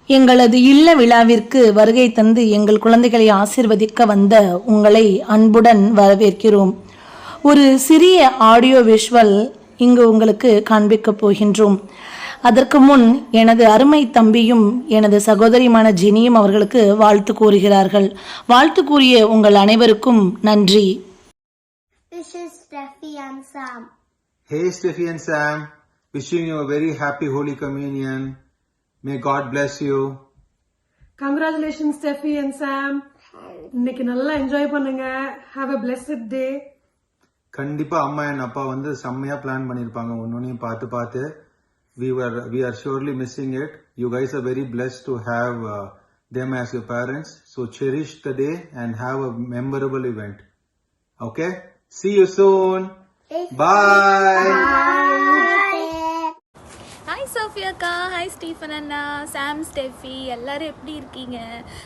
எங்களது இல்ல விழாவிற்கு வருகை தந்து எங்கள் குழந்தைகளை ஆசிர்வதிக்க வந்த உங்களை அன்புடன் வரவேற்கிறோம். ஒரு சிறிய ஆடியோ விஷுவல் இங்கு உங்களுக்கு காண்பிக்கப் போகின்றோம். அதற்கு முன் எனது அருமை தம்பியும் எனது சகோதரியுமான ஜெனியும் அவர்களுக்கு வாழ்த்து கூறுகிறார்கள். வாழ்த்து கூறிய உங்கள் அனைவருக்கும் நன்றி. This is Steffi and Sam. Hey Steffi and Sam, wishing you a very happy Holy Communion. May God bless you. Congratulations Steffi and Sam. இன்னைக்கு நல்லா என்ஜாய் பண்ணுங்க. Have a blessed day. கண்டிப்பா அம்மா and அப்பா வந்து செம்மையா பிளான் பண்ணிருப்பாங்க. ஒன்னொன்னையும் பார்த்து we are surely missing it. You guys are very blessed to have them as your parents. So cherish the day and have a memorable event. Okay? See you soon. Bye. Hi சோஃபியாக்கா, hi Stephen அண்ணா, Sam, Steffi எல்லாரும் எப்படி இருக்கீங்க?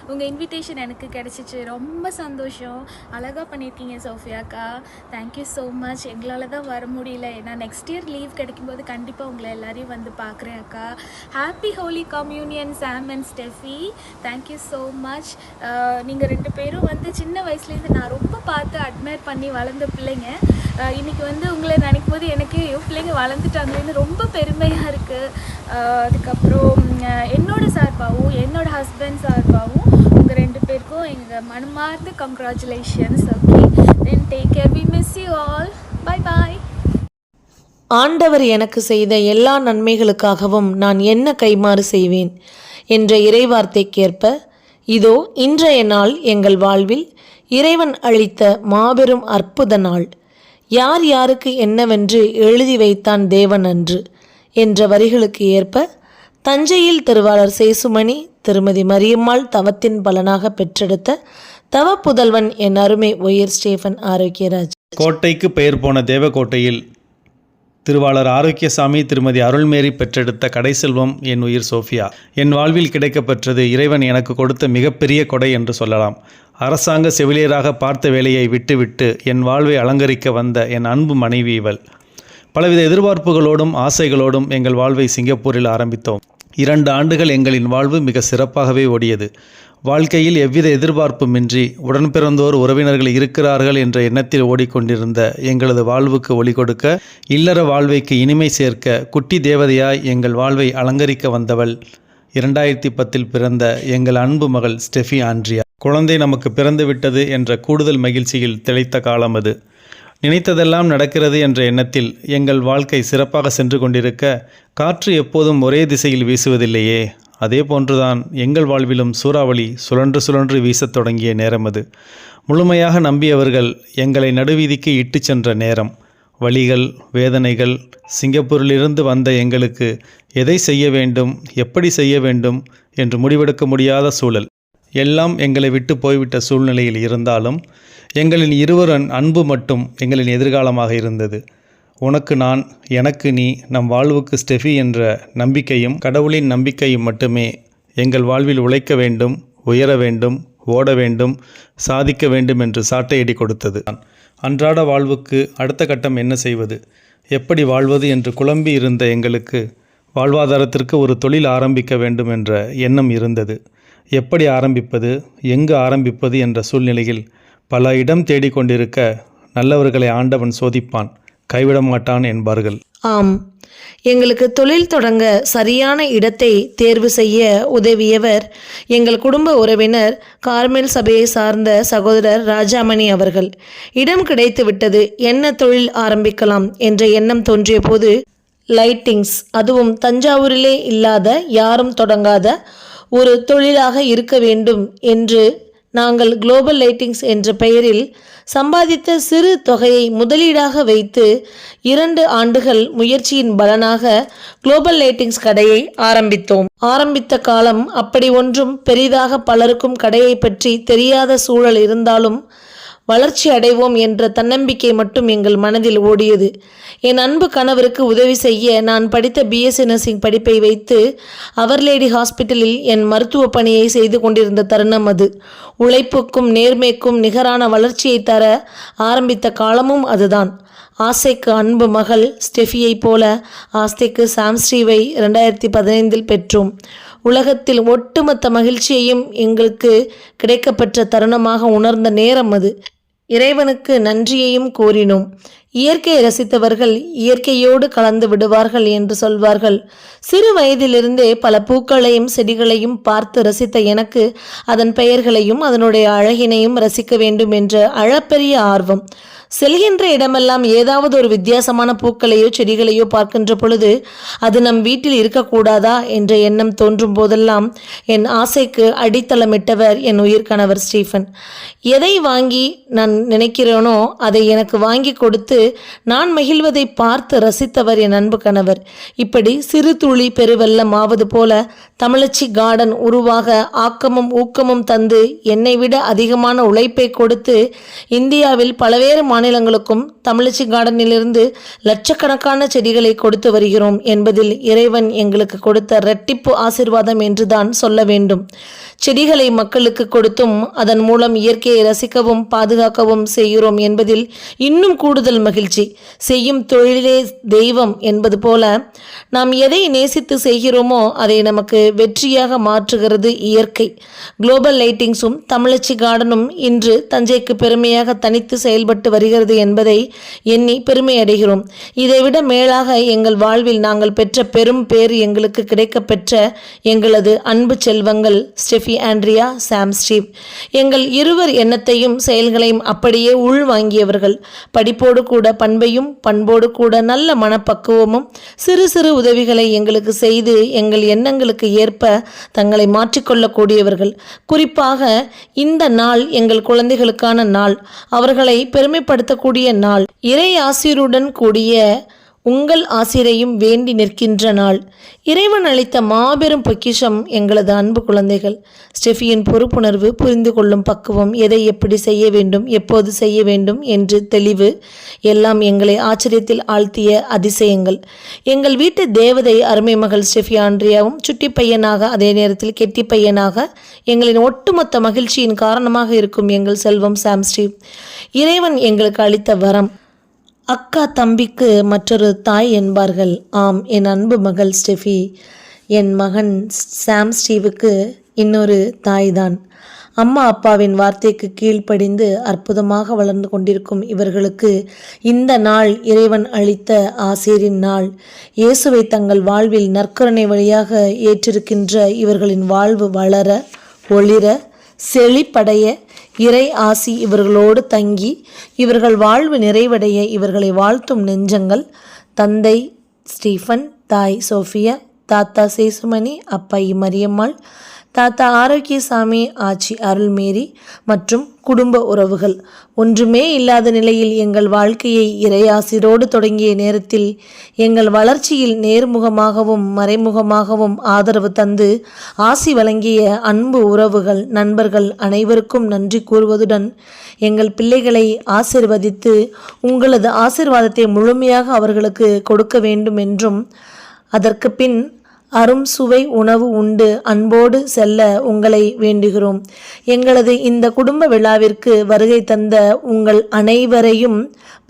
உங்கள் invitation எனக்கு கிடச்சிச்சு, ரொம்ப சந்தோஷம். அழகாக பண்ணியிருக்கீங்க சோஃபியாக்கா, தேங்க்யூ ஸோ மச். எங்களால் தான் வர முடியல, ஏன்னா நெக்ஸ்ட் இயர் லீவ் கிடைக்கும்போது கண்டிப்பாக உங்களை எல்லாரையும் வந்து பார்க்குறேன் அக்கா. Happy Holi communion Sam and Steffi, thank you so much. நீங்கள் ரெண்டு பேரும் வந்து சின்ன வயசுலேருந்து நான் ரொம்ப பார்த்து அட்மையர் பண்ணி வளர்ந்த பிள்ளைங்க. இன்றைக்கி வந்து உங்களை நினைக்கும் போது எனக்கு பிள்ளைங்க வளர்ந்துட்டாங்களேன்னு ரொம்ப பெருமையாக இருக்குது. அதுக்கப்புறம் என்னோட சார்பாகவும் என்னோட ஹஸ்பண்ட் சார்பாகவும் உங்கள் ரெண்டு பேருக்கும் எங்கள் மனமார்ந்த congratulations. Okay, then take care, we miss you all, bye bye. ஆண்டவர் எனக்கு செய்த எல்லா நன்மைகளுக்காகவும் நான் என்ன கைமாறு செய்வேன் என்ற இறைவார்த்தைக்கேற்ப இதோ இன்றைய நாள் எங்கள் வாழ்வில் இறைவன் அளித்த மாபெரும் அற்புத நாள். யார் யாருக்கு என்னவென்று எழுதி வைத்தான் தேவன் அன்று என்ற வரிகளுக்கு ஏற்ப தஞ்சையில் திருவாளர் சேசுமணி திருமதி மரியம்மாள் தவத்தின் பலனாக பெற்றெடுத்த தவ புதல்வன் என் அருமை ஒயர் ஸ்டீஃபன் ஆரோக்கியராஜ். கோட்டைக்கு பெயர் போன தேவக்கோட்டையில் திருவாளர் ஆரோக்கியசாமி திருமதி அருள்மேரி பெற்றெடுத்த கடைசெல்வம் என் உயிர் சோஃபியா. என் வாழ்வில் கிடைக்கப்பெற்றது இறைவன் எனக்கு கொடுத்த மிகப்பெரிய கொடை என்று சொல்லலாம். அரசாங்க செவிலியராக பார்த்த வேலையை விட்டுவிட்டு என் வாழ்வை அலங்கரிக்க வந்த என் அன்பு மனைவி இவள். பலவித எதிர்பார்ப்புகளோடும் ஆசைகளோடும் எங்கள் வாழ்வை சிங்கப்பூரில் ஆரம்பித்தோம். 2 ஆண்டுகள் எங்களின் வாழ்வு மிக சிறப்பாகவே ஓடியது. வாழ்க்கையில் எவ்வித எதிர்பார்ப்புமின்றி உடன் பிறந்தோர் உறவினர்கள் இருக்கிறார்கள் என்ற எண்ணத்தில் ஓடிக்கொண்டிருந்த எங்களது வாழ்வுக்கு ஒளி கொடுக்க, இல்லற வாழ்வைக்கு இனிமை சேர்க்க குட்டி தேவதையாய் எங்கள் வாழ்வை அலங்கரிக்க வந்தவள் 2010 பிறந்த எங்கள் அன்பு மகள் ஸ்டெஃபி ஆண்ட்ரியா. குழந்தை நமக்கு பிறந்து விட்டது என்ற கூடுதல் மகிழ்ச்சியில் திளைத்த காலம் அது. நினைத்ததெல்லாம் நடக்கிறது என்ற எண்ணத்தில் எங்கள் வாழ்க்கை சிறப்பாக சென்று கொண்டிருக்க, காற்று எப்போதும் ஒரே திசையில் வீசுவதில்லையே, அதே போன்றுதான் எங்கள் வாழ்விலும் சூறாவளி சுழன்று சுழன்று வீசத் தொடங்கிய நேரம் அது. முழுமையாக நம்பியவர்கள் எங்களை நடுவீதிக்கு இட்டு சென்ற நேரம். வலிகள், வேதனைகள், சிங்கப்பூரிலிருந்து வந்த எங்களுக்கு எதை செய்ய வேண்டும், எப்படி செய்ய வேண்டும் என்று முடிவெடுக்க முடியாத சூழல். எல்லாம் எங்களை விட்டு போய்விட்ட சூழ்நிலையில் இருந்தாலும் எங்களின் இருவரின் அன்பு மட்டும் எங்களின் எதிர்காலமாக இருந்தது. உனக்கு நான், எனக்கு நீ, நம் வாழ்வுக்கு ஸ்டெஃபி என்ற நம்பிக்கையும் கடவுளின் நம்பிக்கையும் மட்டுமே எங்கள் வாழ்வில் உழைக்க வேண்டும், உயர வேண்டும், ஓட வேண்டும், சாதிக்க வேண்டும் என்று சாட்டையடி கொடுத்தது. அன்றாட வாழ்வுக்கு அடுத்த கட்டம் என்ன செய்வது, எப்படி வாழ்வது என்று குழம்பி இருந்த எங்களுக்கு வாழ்வாதாரத்திற்கு ஒரு தொழில் ஆரம்பிக்க வேண்டும் என்ற எண்ணம் இருந்தது. எப்படி ஆரம்பிப்பது, எங்கு ஆரம்பிப்பது என்ற சூழ்நிலையில் பல இடம் தேடிக்கொண்டிருக்க, நல்லவர்களை ஆண்டவன் சோதிப்பான், கைவிட மாட்டான் என்பார்கள். ஆம், எங்களுக்கு தொழில் தொடங்க சரியான இடத்தை தேர்வு செய்ய உதவியவர் எங்கள் குடும்ப உறவினர் கார்மெல் சபையை சார்ந்த சகோதரர் ராஜாமணி அவர்கள். இடம் கிடைத்து விட்டது, என்ன தொழில் ஆரம்பிக்கலாம் என்ற எண்ணம் தோன்றிய போது லைட்டிங்ஸ், அதுவும் தஞ்சாவூரிலே இல்லாத, யாரும் தொடங்காத ஒரு தொழிலாக இருக்க வேண்டும் என்று நாங்கள் குளோபல் லைட்டிங்ஸ் என்ற பெயரில் சம்பாதித்த சிறு தொகையை முதலீடாக வைத்து 2 ஆண்டுகள் முயற்சியின் பலனாக குளோபல் லைட்டிங்ஸ் கடையை ஆரம்பித்தோம். ஆரம்பித்த காலம் அப்படி ஒன்றும் பெரிதாக பலருக்கும் கடையை பற்றி தெரியாத சூழல் இருந்தாலும் வளர்ச்சி அடைவோம் என்ற தன்னம்பிக்கை மட்டும் எங்கள் மனதில் ஓடியது. என் அன்பு கணவருக்கு உதவி செய்ய நான் படித்த பிஎஸ்சி நர்சிங் படிப்பை வைத்து அவர் லேடி ஹாஸ்பிட்டலில் என் மருத்துவ பணியை செய்து கொண்டிருந்த தருணம் அது. உழைப்புக்கும் நேர்மைக்கும் நிகரான வளர்ச்சியை தர ஆரம்பித்த காலமும் அதுதான். ஆசைக்கு அன்பு மகள் ஸ்டெஃபியை போல ஆஸ்திக்கு சாம்ஸ்ரீவை 2015 பெற்றோம். உலகத்தில் ஒட்டுமொத்த மகிழ்ச்சியையும் எங்களுக்கு கிடைக்கப்பெற்ற தருணமாக உணர்ந்த நேரம் அது. இறைவனுக்கு நன்றியையும் கூறினோம். இயற்கையை ரசித்தவர்கள் இயற்கையோடு கலந்து விடுவார்கள் என்று சொல்வார்கள். சிறு வயதிலிருந்தே பல பூக்களையும் செடிகளையும் பார்த்து ரசித்த எனக்கு அதன் பெயர்களையும் அதனுடைய அழகினையும் ரசிக்க வேண்டும் என்ற அளப்பெரிய ஆர்வம். செல்கின்ற இடமெல்லாம் ஏதாவது ஒரு வித்தியாசமான பூக்களையோ செடிகளையோ பார்க்கின்ற பொழுது அது நம் வீட்டில் இருக்கக்கூடாதா என்ற எண்ணம் தோன்றும் போதெல்லாம் என் ஆசைக்கு அடித்தளமிட்டவர் என் உயிர் கணவர் ஸ்டீஃபன். எதை வாங்கி நான் நினைக்கிறேனோ அதை எனக்கு வாங்கி கொடுத்து நான் மகிழ்வதை பார்த்து ரசித்தவர் என் அன்பு கணவர். இப்படி சிறு துளி பெருவெள்ளம் ஆவது போல தமிழச்சி கார்டன் உருவாக ஆக்கமும் ஊக்கமும் தந்து என்னை விட அதிகமான உழைப்பை கொடுத்து இந்தியாவில் பல்வேறு மாநிலங்களுக்கும் தமிழச்சி கார்டனிலிருந்து லட்சக்கணக்கான செடிகளை கொடுத்து வருகிறோம் என்பதில் இறைவன் எங்களுக்கு கொடுத்த இரட்டிப்பு ஆசீர்வாதம் என்றுதான் சொல்ல வேண்டும். செடிகளை மக்களுக்கு கொடுத்தும் அதன் மூலம் இயற்கையை ரசிக்கவும் பாதுகாக்கவும் செய்கிறோம் என்பதில் இன்னும் கூடுதல் மகிழ்ச்சி. செய்யும் தொழிலே தெய்வம் என்பது போல நாம் எதை நேசித்து செய்கிறோமோ அதை நமக்கு வெற்றியாக மாற்றுகிறது இயற்கை. குளோபல் லைட்டிங்ஸும் தமிழச்சி கார்டனும் இன்று தஞ்சைக்கு பெருமையாக தனித்து செயல்பட்டு வருகிறது என்பதை எண்ணி பெருமை அடைகிறோம். இதைவிட மேலாக எங்கள் வாழ்வில் நாங்கள் பெற்ற பெரும் பேறு எங்களுக்கு கிடைக்கப்பெற்ற எங்களது அன்பு செல்வங்கள் ஸ்டெஃபி ஆண்ட்ரியா, சாம் ஸ்டீவ். எங்கள் இருவர் எண்ணத்தையும் செயல்களையும் அப்படியே உள்வாங்கியவர்கள். படிப்போடு கூட பண்பையும் பண்போடு கூட நல்ல மனப்பக்குவமும் சிறு சிறு உதவிகளை எங்களுக்கு செய்து எங்கள் எண்ணங்களுக்கு ஏற்ப தங்களை மாற்றிக்கொள்ளக்கூடியவர்கள். குறிப்பாக இந்த நாள் எங்கள் குழந்தைகளுக்கான நாள், அவர்களை பெருமைப்படுத்தக்கூடிய நாள், இறை ஆசீருடன் கூடிய உங்கள் ஆசிரையும் வேண்டி நிற்கின்ற நாள். இறைவன் அளித்த மாபெரும் பொக்கிஷம் எங்களது அன்பு குழந்தைகள். ஸ்டெஃபியின் பொறுப்புணர்வு, புரிந்து கொள்ளும் பக்குவம், எதை எப்படி செய்ய வேண்டும், எப்போது செய்ய வேண்டும் என்று தெளிவு எல்லாம் எங்களை ஆச்சரியத்தில் ஆழ்த்திய அதிசயங்கள். எங்கள் வீட்டு தேவதை அருமை மகள் ஸ்டெஃபி ஆண்ட்ரியாவும் சுட்டி பையனாக அதே நேரத்தில் கெட்டி பையனாக எங்களின் ஒட்டுமொத்த மகிழ்ச்சியின் காரணமாக இருக்கும் எங்கள் செல்வம் சாம் ஸ்டீவ். இறைவன் எங்களுக்கு அளித்த வரம். அக்கா தம்பிக்கு மற்றொரு தாய் என்பார்கள். ஆம், என் அன்பு மகள் ஸ்டெஃபி என் மகன் சாம் ஸ்டீவுக்கு இன்னொரு தாய்தான். அம்மா அப்பாவின் வார்த்தைக்கு கீழ்ப்படிந்து அற்புதமாக வளர்ந்து கொண்டிருக்கும் இவர்களுக்கு இந்த நாள் இறைவன் அளித்த ஆசீரின் நாள். இயேசுவை தங்கள் வாழ்வில் நற்கருணை வழியாக ஏற்றிருக்கின்ற இவர்களின் வாழ்வு வளர, ஒளிர, செழிப்படைய, இறை ஆசி இவர்களோடு தங்கி இவர்கள் வாழ்வு நிறைவடைய இவர்களை வாழ்த்தும் நெஞ்சங்கள் தந்தை ஸ்டீஃபன், தாய் சோஃபியா, தாத்தா சேசுமணி, அப்பாயி மரியம்மாள், தாத்தா ஆரோக்கியசாமி, ஆச்சி அருள்மேரி மற்றும் குடும்ப உறவுகள். ஒன்றுமே இல்லாத நிலையில் எங்கள் வாழ்க்கையை இறையாசிரோடு தொடங்கிய நேரத்தில் எங்கள் வளர்ச்சியில் நேர்முகமாகவும் மறைமுகமாகவும் ஆதரவு தந்து ஆசி வழங்கிய அன்பு உறவுகள், நண்பர்கள் அனைவருக்கும் நன்றி கூறுவதுடன் எங்கள் பிள்ளைகளை ஆசிர்வதித்து உங்களது ஆசிர்வாதத்தை முழுமையாக அவர்களுக்கு கொடுக்க வேண்டும் என்றும் அதற்கு பின் அரும் சுவை உணவு உண்டு அன்போடு செல்ல உங்களை வேண்டுகிறோம். எங்களது இந்த குடும்ப விழாவிற்கு வருகை தந்த உங்கள் அனைவரையும்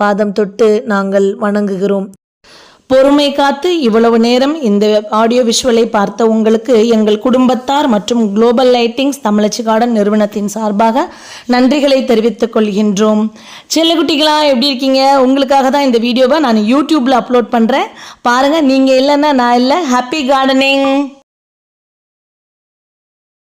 பாதம் தொட்டு நாங்கள் வணங்குகிறோம். பொறுமை காத்து இவ்வளவு நேரம் இந்த ஆடியோ விஷுவலை பார்த்த உங்களுக்கு எங்கள் குடும்பத்தார் மற்றும் குளோபல் லைட்டிங்ஸ் தமிழச்சி கார்டன் நிறுவனத்தின் சார்பாக நன்றிகளை தெரிவித்துக் கொள்கின்றோம். செல்லக்குட்டிகளா எப்படி இருக்கீங்க? உங்களுக்காக தான் இந்த வீடியோவை நான் யூடியூப்பில் அப்லோட் பண்ணுறேன். பாருங்கள், நீங்கள் இல்லைன்னா நான் இல்லை. Happy gardening.